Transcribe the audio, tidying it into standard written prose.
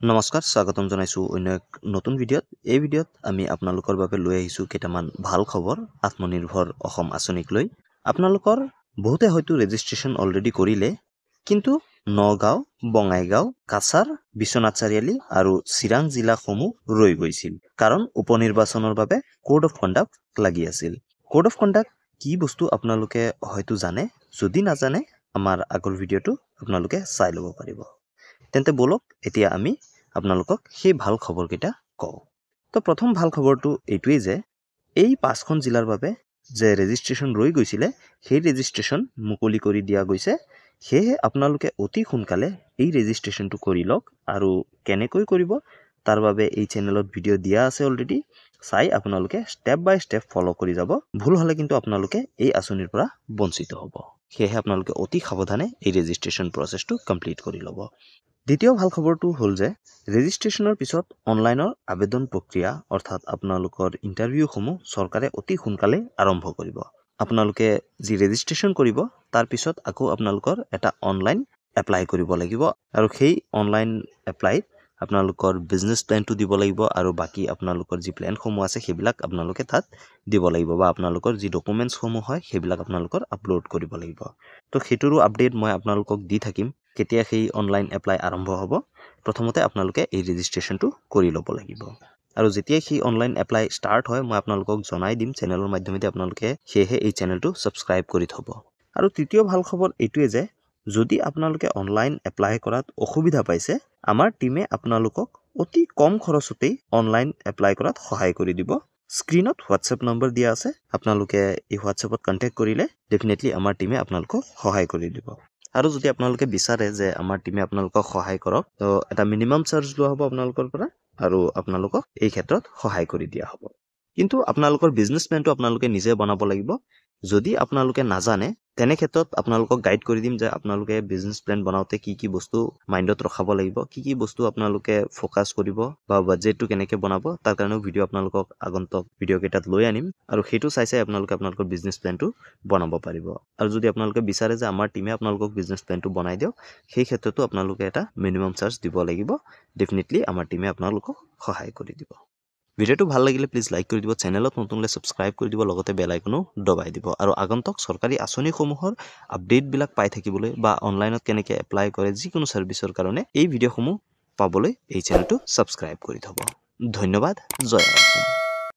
নমস্কাৰ স্বাগতম জনাইছো অন্য এক নতুন ভিডিঅ'ত। এই ভিডিঅ'ত আমি আপোনালোকৰ বাবে লৈ আহিছো কেইটামান ভাল খবৰ আত্মনিৰ্ভৰ অসম আঁচনিক লৈ। আপোনালোকৰ বহুতে হয়তো ৰেজিষ্ট্ৰেশ্যন অলৰেডি কৰিলে, কিন্তু নগাঁও, বঙাইগাঁও, কাছাৰ, বিশ্বনাথ চাৰিআলি আৰু চিৰাং জিলাসমূহ ৰৈ গৈছিল, কাৰণ উপনিৰ্বাচনৰ বাবে কোড অফ কণ্ডাক্ট লাগি আছিল। কোড অফ কণ্ডাক্ট কি বস্তু আপোনালোকে হয়তো জানে, যদি নাজানে আমাৰ আগৰ ভিডিঅ'টো আপোনালোকে চাই ল'ব পাৰিব। তেন্তে বলক এতিয়া আমি আপোনালোকক সেই ভাল খবৰকেইটা কওঁ। তো প্ৰথম ভাল খবৰটো এইটোৱেই যে এই 5খন জিলাৰ বাবে যে ৰেজিষ্ট্ৰেশ্যন ৰৈ গৈছিলে, সেই ৰেজিষ্ট্ৰেশ্যন মুকলি কৰি দিয়া গৈছে। সেয়েহে আপোনালোকে অতি সোনকালে এই ৰেজিষ্ট্ৰেশ্যনটো কৰি লওক। আৰু কেনেকৈ কৰিব তাৰ বাবে এই চেনেলত ভিডিঅ' দিয়া আছে অলৰেডি, চাই আপোনালোকে ষ্টেপ বাই ষ্টেপ ফ'ল' কৰি যাব। ভুল হ'লে কিন্তু আপোনালোকে এই আঁচনিৰ পৰা বঞ্চিত হ'ব। সেয়েহে আপোনালোকে অতি সাৱধানে এই ৰেজিষ্ট্ৰেশ্যন প্ৰচেছটো কমপ্লিট কৰি ল'ব। দ্বিতীয় ভাল খবৰটো হ'ল যে ৰেজিষ্ট্ৰেশ্যনৰ পিছত অনলাইনৰ আবেদন প্ৰক্ৰিয়া অৰ্থাৎ আপোনালোকৰ ইণ্টাৰভিউসমূহ চৰকাৰে অতি সোনকালে আৰম্ভ কৰিব। আপোনালোকে যি ৰেজিষ্ট্ৰেশ্যন কৰিব তাৰ পিছত আকৌ আপোনালোকৰ এটা অনলাইন এপ্লাই কৰিব লাগিব, আৰু সেই অনলাইন এপ্লাইত আপোনালোকৰ বিজনেছ প্লেনটো দিব লাগিব, আৰু বাকী আপোনালোকৰ যি প্লেনসমূহ আছে সেইবিলাক আপোনালোকে তাত দিব লাগিব, বা আপোনালোকৰ যি ডকুমেণ্টছসমূহ হয় সেইবিলাক আপোনালোকৰ আপলোড কৰিব লাগিব। তো সেইটোৰো আপডেট মই আপোনালোকক দি থাকিম, কেতিয়া সেই অনলাইন এপ্লাই আৰম্ভ হ'ব। প্ৰথমতে আপোনালোকে এই ৰেজিষ্ট্ৰেশ্যনটো কৰি ল'ব লাগিব, আৰু যেতিয়াই সেই অনলাইন এপ্লাই ষ্টাৰ্ট হয় মই আপোনালোকক জনাই দিম চেনেলৰ মাধ্যমেদি। আপোনালোকে সেয়েহে এই চেনেলটো ছাবস্ক্ৰাইব কৰি থ'ব। আৰু তৃতীয় ভাল খবৰ এইটোৱে যে যদি আপোনালোকে অনলাইন এপ্লাই কৰাত অসুবিধা পাইছে, আমাৰ টীমে আপোনালোকক অতি কম খৰচতেই অনলাইন এপ্লাই কৰাত সহায় কৰি দিব। স্ক্ৰীনত হোৱাটছএপ নম্বৰ দিয়া আছে, আপোনালোকে এই হোৱাটছএপত কণ্টেক্ট কৰিলে ডেফিনেটলি আমাৰ টীমে আপোনালোকক সহায় কৰি দিব। আৰু যদি আপোনালোকে বিচাৰে যে আমাৰ টীমে আপোনালোকক সহায় কৰক, তো এটা মিনিমাম চাৰ্জ লোৱা হ'ব আপোনালোকৰ পৰা, আৰু আপোনালোকক এই ক্ষেত্ৰত সহায় কৰি দিয়া হ'ব। কিন্তু আপোনালোকৰ বিজনেছ প্লেনটো আপোনালোকে নিজে বনাব লাগিব। যদি আপোনালোকে নাজানে তেনে ক্ষেত্ৰত আপোনালোকক গাইড কৰি দিম যে আপোনালোকে বিজনেছ প্লেন বনাওঁতে কি কি বস্তু মাইণ্ডত ৰখাব লাগিব, কি কি বস্তু আপোনালোকে ফ'কাছ কৰিব, বা বাজেটটো কেনেকৈ বনাব, তাৰ কাৰণেও ভিডিঅ' আপোনালোকক আগন্তুক ভিডিঅ' কেইটাত লৈ আনিম, আৰু সেইটো চাই আপোনালোকে আপোনালোকৰ বিজনেছ প্লেনটো বনাব পাৰিব। আৰু যদি আপোনালোকে বিচাৰে যে আমাৰ টীমে আপোনালোকক বিজনেছ প্লেনটো বনাই দিয়ক, সেই ক্ষেত্ৰতো আপোনালোকে এটা মিনিমাম চাৰ্জ দিব লাগিব। ডেফিনেটলি আমাৰ টীমে আপোনালোকক সহায় কৰি দিব। ভিডিঅ'টো ভাল লাগিলে প্লিজ লাইক কৰি দিব, চেনেলত নতুন হ'লে ছাবস্ক্ৰাইব কৰি দিব, লগতে বেল আইকনো দবাই দিব। আৰু আগন্তুক চৰকাৰী আঁচনিসমূহৰ আপডেটবিলাক পাই থাকিবলৈ, বা অনলাইনত কেনেকৈ এপ্লাই কৰে যিকোনো ছাৰ্ভিচৰ কাৰণে এই ভিডিঅ'সমূহ পাবলৈ এই চেনেলটো ছাবস্ক্ৰাইব কৰি থ'ব। ধন্যবাদ। জয় অসম।